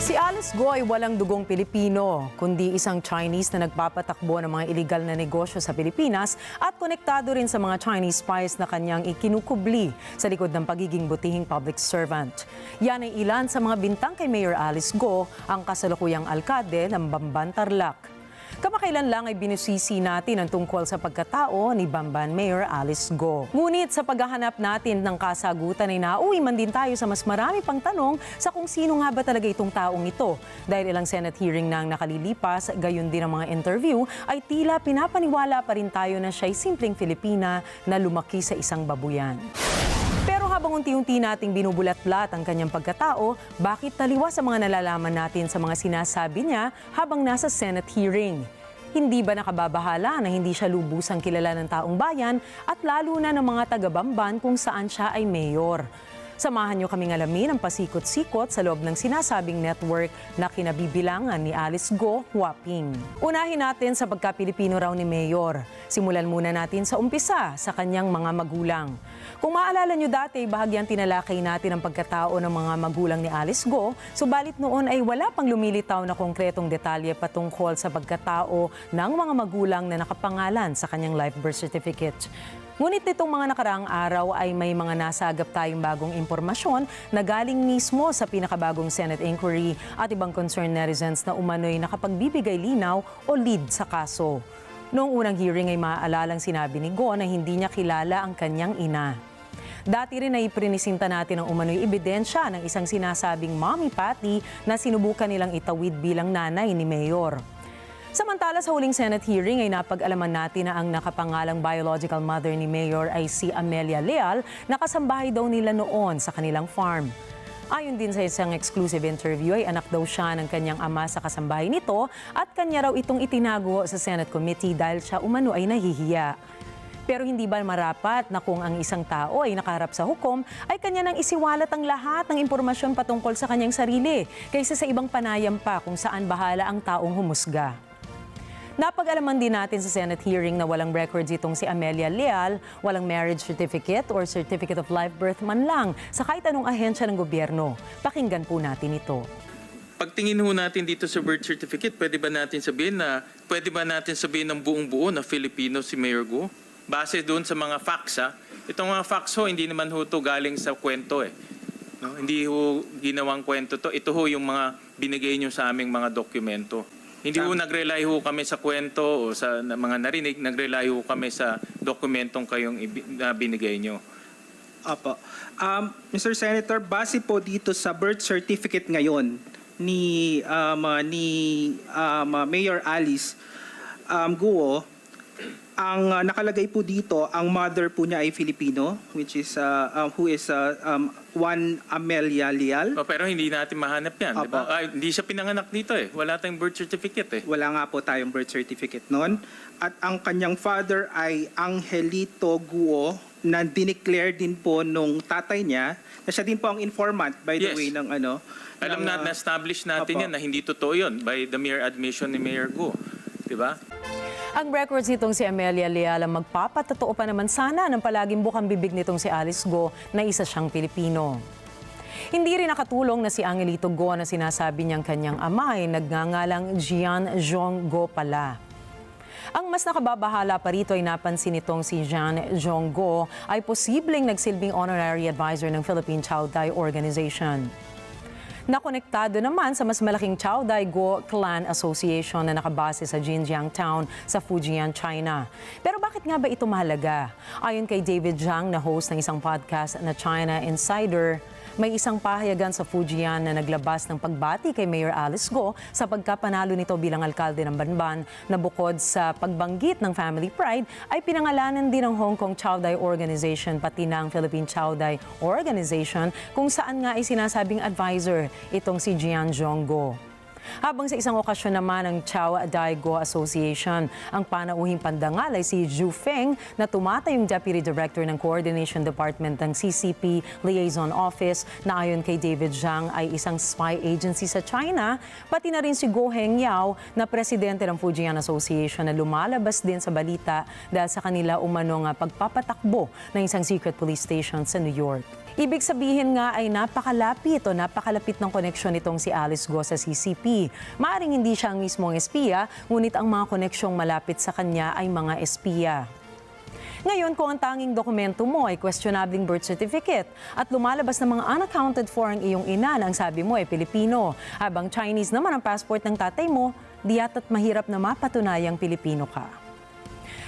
Si Alice Go ay walang dugong Pilipino, kundi isang Chinese na nagpapatakbo ng mga iligal na negosyo sa Pilipinas at konektado rin sa mga Chinese spies na kanyang ikinukubli sa likod ng pagiging butihing public servant. Yan ay ilan sa mga bintang kay Mayor Alice Go, ang kasalukuyang alkalde ng Bamban, Tarlac. Kamakailan lang ay binusisi natin ang tungkol sa pagkatao ni Bamban Mayor Alice Go. Ngunit sa paghahanap natin ng kasagutan ay nauwi man din tayo sa mas marami pang tanong sa kung sino nga ba talaga itong taong ito. Dahil ilang Senate hearing na ang nakalilipas, gayon din ang mga interview, ay tila pinapaniwala pa rin tayo na siya'y simpleng Filipina na lumaki sa isang babuyan. Pero habang unti-unti nating binubulat-lat ang kanyang pagkatao, bakit taliwas sa mga nalalaman natin sa mga sinasabi niya habang nasa Senate hearing? Hindi ba nakababahala na hindi siya lubusang kilala ng taong bayan at lalo na ng mga taga-Bamban kung saan siya ay mayor? Samahan niyo kaming alamin ang pasikot-sikot sa loob ng sinasabing network na kinabibilangan ni Alice Go Huaping. Unahin natin sa pagka-Pilipino raw ni Mayor. Simulan muna natin sa umpisa sa kanyang mga magulang. Kung maalala niyo dati, bahagyang tinalakay natin ang pagkatao ng mga magulang ni Alice Go, subalit noon ay wala pang lumilitaw na konkretong detalye patungkol sa pagkatao ng mga magulang na nakapangalan sa kanyang life birth certificate. Ngunit nitong mga nakaraang araw ay may mga nasagap tayong bagong impormasyon na galing mismo sa pinakabagong Senate inquiry at ibang concerned netizens na umano'y nakapagbibigay linaw o lead sa kaso. Noong unang hearing ay maaalalang sinabi ni Go na hindi niya kilala ang kanyang ina. Dati rin ay prinisinta natin ang umano'y ebidensya ng isang sinasabing mommy patty na sinubukan nilang itawid bilang nanay ni Mayor. Samantala sa huling Senate hearing ay napag-alaman natin na ang nakapangalang biological mother ni Mayor ay si Amelia Leal na kasambahay daw nila noon sa kanilang farm. Ayon din sa isang exclusive interview ay anak daw siya ng kanyang ama sa kasambahay nito at kanya raw itong itinago sa Senate committee dahil siya umano ay nahihiya. Pero hindi ba marapat na kung ang isang tao ay nakaharap sa hukom ay kanya nang isiwalat ang lahat ng impormasyon patungkol sa kanyang sarili kaysa sa ibang panayam pa kung saan bahala ang taong humusga. Napag-alaman din natin sa Senate hearing na walang records itong si Amelia Leal, walang marriage certificate or certificate of live birth man lang sa kahit anong ahensya ng gobyerno. Pakinggan po natin ito. Pagtingin ho natin dito sa birth certificate, pwede ba natin sabihin ng buong-buo na Filipino si Mayor Go? Base doon sa mga facts, ha? Itong mga facts ho, hindi naman ho to galing sa kwento eh. No? Hindi ho ginawang kwento to. Ito ho yung mga binigay nyo sa aming mga dokumento. Hindi ho nag-rely ho kami sa kwento o sa mga narinig, nag-rely ho kami sa dokumentong kayong binigay nyo. Opo. Mr. Senator, base po dito sa birth certificate ngayon ni Mayor Alice Guo, ang nakalagay po dito, ang mother po niya ay Filipino, which is who is Juan Amelia Leal. Pero hindi natin mahanap yan, di ba? Hindi siya pinanganak dito eh. Wala tayong birth certificate eh. Wala nga po tayong birth certificate noon. At ang kanyang father ay Angelito Guo, na dineclare din po nung tatay niya, na siya din po ang informant, by the way, ng ano. Alam na, na-establish natin yan na hindi totoo yun by the mere admission ni Mayor Go. Di ba? Ang records nitong si Amelia Leal ang magpapatotoo pa naman sana ng palaging bukang bibig nitong si Alice Go na isa siyang Pilipino. Hindi rin nakatulong na si Angelito Go na sinasabi niyang kanyang ama ay nagngangalang Jian Zhong Go pala. Ang mas nakababahala pa rito ay napansin nitong si Jian Zhong Go ay posibleng nagsilbing honorary advisor ng Philippine Chow Dai Organization. Nakonektado naman sa mas malaking Chow Dai Go Clan Association na nakabase sa Jinjiang Town sa Fujian, China. Pero bakit nga ba ito mahalaga? Ayon kay David Zhang na host ng isang podcast na China Insider, may isang pahayagan sa Fujian na naglabas ng pagbati kay Mayor Alice Go sa pagkapanalo nito bilang alkalde ng Banban na bukod sa pagbanggit ng family pride ay pinangalanan din ng Hong Kong Chow Dai Organization pati ng Philippine Chow Dai Organization kung saan nga ay sinasabing advisor itong si Jian Zhong Go. Habang sa isang okasyon naman ng Chow Dai Go Association, ang panauhing pandangal ay si Zhu Feng na tumatayong Deputy Director ng Coordination Department ng CCP Liaison Office na ayon kay David Zhang ay isang spy agency sa China, pati na rin si Go Hengyao na presidente ng Fujian Association na lumalabas din sa balita dahil sa kanila umanong pagpapatakbo ng isang secret police station sa New York. Ibig sabihin nga ay napakalapit ng koneksyon nitong si Alice Go sa CCP. Maaring hindi siya ang mismong espiya, ngunit ang mga koneksyong malapit sa kanya ay mga espiya. Ngayon, kung ang tanging dokumento mo ay questionabling birth certificate at lumalabas na mga unaccounted for ang iyong ina na ang sabi mo ay Pilipino, habang Chinese naman ang passport ng tatay mo, di yata't mahirap na mapatunayang Pilipino ka.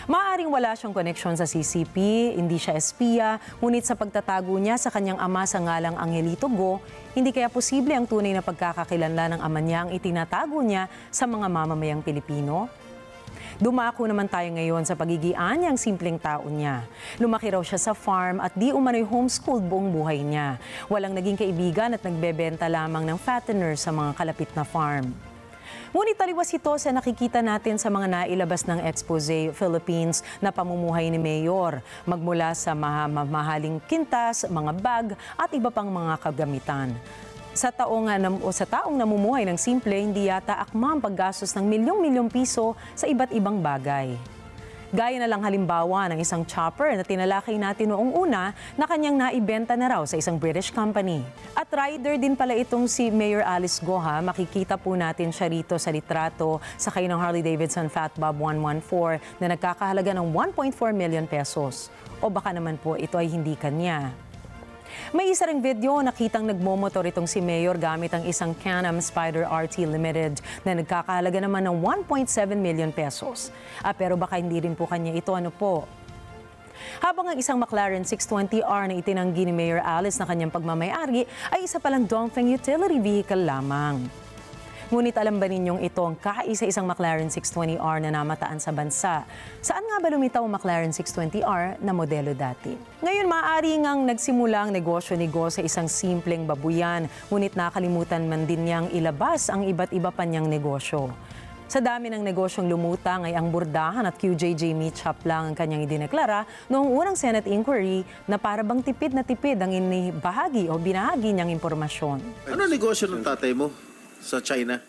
Maaaring wala siyang koneksyon sa CCP, hindi siya espiya, ngunit sa pagtatago niya sa kanyang ama sa ngalang Angelito Go, hindi kaya posible ang tunay na pagkakakilanlan ng ama niya ang itinatago niya sa mga mamamayang Pilipino? Dumako naman tayo ngayon sa pagigian niyang simpleng tao niya. Lumaki raw siya sa farm at di umano'y homeschooled buong buhay niya. Walang naging kaibigan at nagbebenta lamang ng fattener sa mga kalapit na farm. Ngunit taliwas ito sa nakikita natin sa mga nailabas ng Expose Philippines na pamumuhay ni Mayor, magmula sa mahaling kintas, mga bag at iba pang mga kagamitan. Sa taong namumuhay ng simple, hindi yata akma ang paggastos ng milyong-milyong piso sa iba't ibang bagay. Gaya na lang halimbawa ng isang chopper na tinalakay natin noong una na kanyang naibenta na raw sa isang British company. At rider din pala itong si Mayor Alice Go. Makikita po natin siya rito sa litrato sakay ng Harley-Davidson Fatbob 114 na nagkakahalaga ng 1.4 million pesos. O baka naman po ito ay hindi kanya. May isa ring video nakitang nagmomotor itong si Mayor gamit ang isang Can-Am Spyder RT Limited na nagkakahalaga naman ng 1.7 million pesos. Pero baka hindi rin po kanya ito, ano po. Habang ang isang McLaren 620R na itinanggi ni Mayor Alice na kanyang pagmamayari ay isa palang Dongfeng utility vehicle lamang. Ngunit alam ba ninyong ito ang kaisa-isang McLaren 620R na namataan sa bansa? Saan nga ba lumitaw ang McLaren 620R na modelo dati? Ngayon, maaari ngang nagsimula ang negosyo ni Go sa isang simpleng babuyan, ngunit nakalimutan man din niyang ilabas ang iba't iba pa niyang negosyo. Sa dami ng negosyong lumutang ay ang burdahan at QJJ meat shop lang ang kanyang idineklara noong unang Senate inquiry na para bang tipid na tipid ang inibahagi o binahagi niyang impormasyon. Ano negosyo ng tatay mo sa China?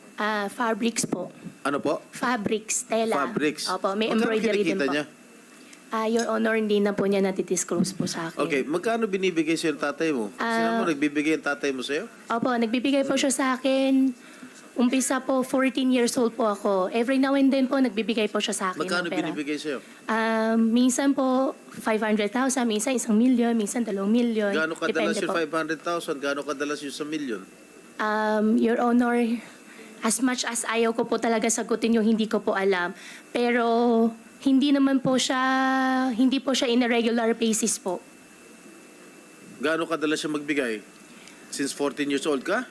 Fabrics po. Ano po? Fabrics, tela. Fabrics. Opo, may Magkano embroidery din kinikita po. niya? Your Honor, hindi na po niya natidisclose po sa akin. Okay, magkano binibigay sa'yo ng tatay mo? Sino mo nagbibigay ang tatay mo sa'yo? Opo, nagbibigay po siya sa akin. Umpisa po, 14 years old po ako. Every now and then po, nagbibigay po siya sa akin Magkano ng pera. binibigay sa'yo? Minsan po, 500,000, minsan 1 million, minsan 2 million. Gaano kadalas Depende yung po. 500,000? Gaano kadalas yung 1 million? Your Honor, as much as ayaw ko po talaga sagutin yung hindi ko po alam. Pero hindi naman po siya, hindi po siya in a regular basis po. Gaano kadalas siya magbigay? Since 14 years old ka?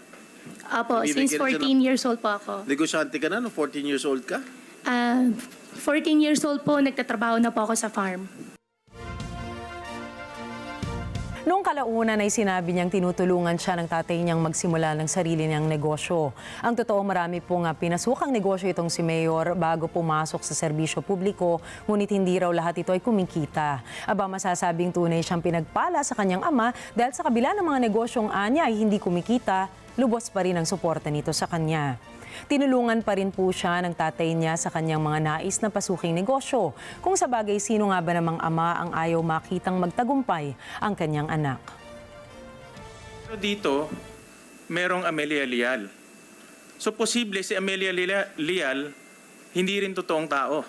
Opo, Bibigyan since siya 14 years old po ako. Negosyante ka na no? 14 years old ka? 14 years old po, nagtatrabaho na po ako sa farm. Noong kalaunan ay sinabi niyang tinutulungan siya ng tatay niyang magsimula ng sarili niyang negosyo. Ang totoo, marami pong pinasukang negosyo itong si Mayor bago pumasok sa serbisyo publiko, ngunit hindi raw lahat ito ay kumikita. Aba, masasabing tunay siyang pinagpala sa kanyang ama dahil sa kabila ng mga negosyong anya ay hindi kumikita, lubos pa rin ang suporta nito sa kanya. Tinulungan pa rin po siya ng tatay niya sa kanyang mga nais na pasuking negosyo. Kung sa bagay, sino nga ba namang ama ang ayaw makitang magtagumpay ang kanyang anak? Pero dito, merong Amelia Leal. So posible si Amelia Leal hindi rin totoong tao.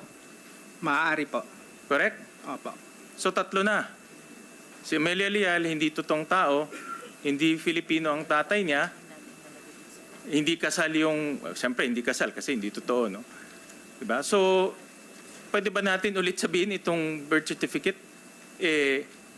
Maaari po. Correct? Opo. So tatlo na. Si Amelia Leal, hindi totoong tao, hindi Filipino ang tatay niya, hindi kasal yung, siyempre hindi kasal kasi hindi totoo, no? Diba? So, pwede ba natin ulit sabihin itong birth certificate?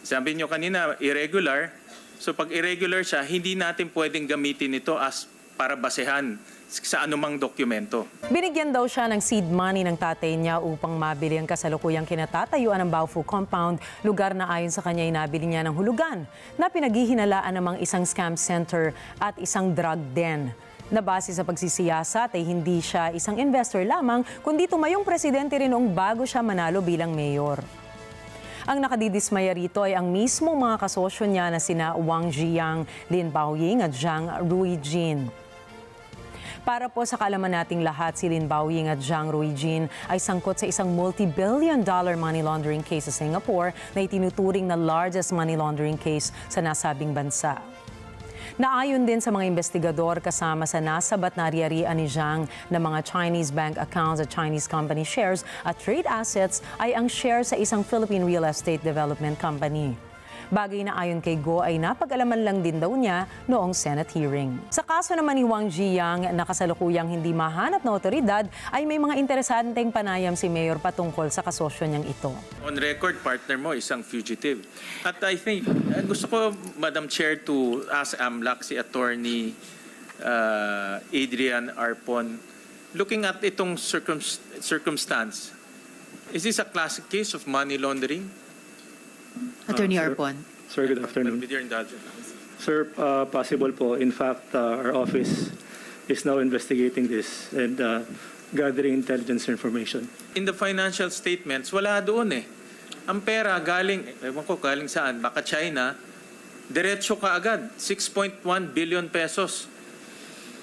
Sabi nyo kanina, irregular. So, pag irregular siya, hindi natin pwedeng gamitin ito as para basehan sa anumang dokumento. Binigyan daw siya ng seed money ng tatay niya upang mabili ang kasalukuyang kinatatayuan ng Baofu Compound, lugar na ayon sa kanya ay nabili niya ng hulugan na pinaghihinalaan namang isang scam center at isang drug den. Na base sa pagsisiyasat ay hindi siya isang investor lamang, kundi tumayong presidente rin noong bago siya manalo bilang mayor. Ang nakadidismaya rito ay ang mismong mga kasosyo niya na sina Wang Jiang, Lin Baoying at Zhang Ruijin. Para po sa kaalaman nating lahat, si Lin Baoying at Zhang Ruijin ay sangkot sa isang multi-billion-dollar money laundering case sa Singapore na itinuturing na largest money laundering case sa nasabing bansa. Naayon din sa mga investigador kasama sa nasabat na ari-arian ni Zhang na mga Chinese bank accounts at Chinese company shares at trade assets ay ang share sa isang Philippine real estate development company. Bagay na ayon kay Go ay napag-alaman lang din daw niya noong Senate hearing. Sa kaso naman ni Wang Ziyang na kasalukuyang hindi mahanap na otoridad ay may mga interesanteng panayam si Mayor patungkol sa kasosyo niyang ito. On record, partner mo isang fugitive. At I think, gusto ko, Madam Chair, to ask AMLAC si Attorney Adrian Arpon, looking at itong circumstance, is this a classic case of money laundering? Attorney Arpon. Sir, good afternoon. With your indulgence. Sir, possible po. In fact, our office is now investigating this and gathering intelligence information. In the financial statements, wala doon eh. Ang pera galing, ewan ko galing saan, baka China, diretso ka agad, 6.1 billion pesos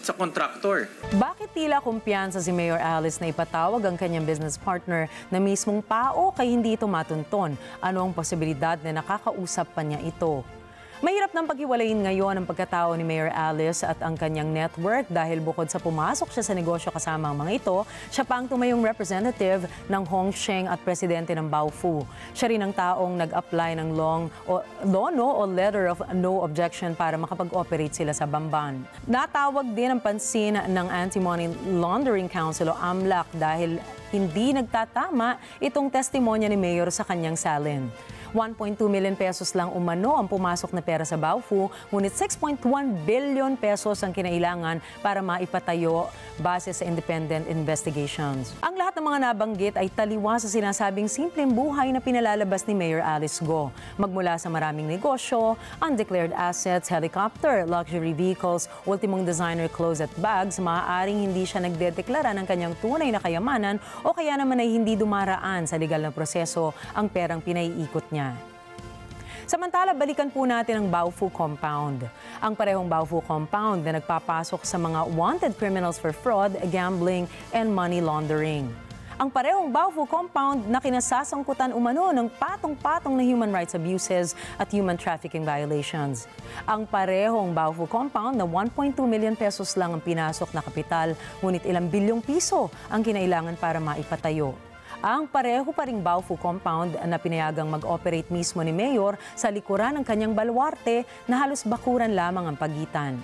sa kontraktor. Bakit tila kumpiyansa si Mayor Alice na ipatawag ang kanyang business partner na mismong pao kay hindi ito matunton? Ano ang posibilidad na nakakausap pa niya ito? Mahirap nang paghiwalayin ngayon ang pagkatao ni Mayor Alice at ang kanyang network dahil bukod sa pumasok siya sa negosyo kasama ang mga ito, siya pa ang tumayong representative ng Hongsheng at presidente ng Baofu. Siya rin ang taong nag-apply ng LONO o Letter of No Objection para makapag-operate sila sa Bamban. Natawag din ang pansin ng Anti-Money Laundering Council o AMLAC dahil hindi nagtatama itong testimonya ni Mayor sa kanyang salin. 1.2 million pesos lang umano ang pumasok na pera sa Baofu, ngunit 6.1 billion pesos ang kinailangan para maipatayo base sa independent investigations. Ang lahat ng mga nabanggit ay taliwas sa sinasabing simpleng buhay na pinalalabas ni Mayor Alice Go. Magmula sa maraming negosyo, undeclared assets, helicopter, luxury vehicles, ultimong designer clothes at bags, maaaring hindi siya nagdedeklara ng kanyang tunay na kayamanan o kaya naman ay hindi dumaraan sa legal na proseso ang perang pinaiikot niya. Samantala, balikan po natin ang Baofu Compound. Ang parehong Baofu Compound na nagpapasok sa mga wanted criminals for fraud, gambling, and money laundering. Ang parehong Baofu Compound na kinasasangkutan umano ng patong-patong na human rights abuses at human trafficking violations. Ang parehong Baofu Compound na 1.2 million pesos lang ang pinasok na kapital, ngunit ilang bilyong piso ang kinailangan para maipatayo. Ang pareho pa ring Baofu Compound na pinayagang mag-operate mismo ni Mayor sa likuran ng kanyang baluarte na halos bakuran lamang ang pagitan.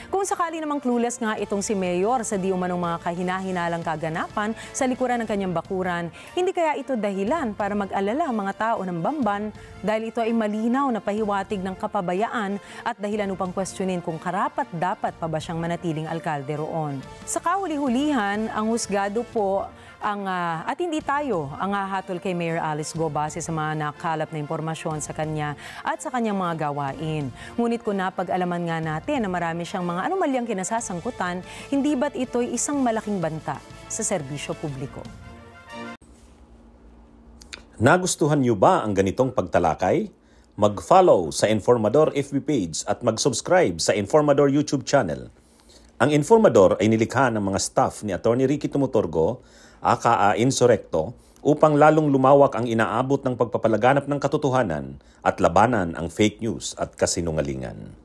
Kung sakali namang clueless nga itong si Mayor sa di umanong mga kahina-hinalang kaganapan sa likuran ng kanyang bakuran, hindi kaya ito dahilan para mag-alala ang mga tao ng Bamban dahil ito ay malinaw na pahiwatig ng kapabayaan at dahilan upang questionin kung karapat-dapat pa ba siyang manatiling alkalde roon. Sa kahuli-hulihan, ang husgado po at hindi tayo ang hahatol kay Mayor Alice Go base sa mga nakalap na impormasyon sa kanya at sa kanyang mga gawain. Ngunit kung napag-alaman nga natin na marami siyang mga anomalyang kinasasangkutan, hindi ba't ito'y isang malaking banta sa serbisyo publiko? Nagustuhan niyo ba ang ganitong pagtalakay? Mag-follow sa Informador FB page at mag-subscribe sa Informador YouTube channel. Ang Informador ay nilikha ng mga staff ni Atty. Ricky Tumutorgo, aka Insurrecto, upang lalong lumawak ang inaabot ng pagpapalaganap ng katotohanan at labanan ang fake news at kasinungalingan.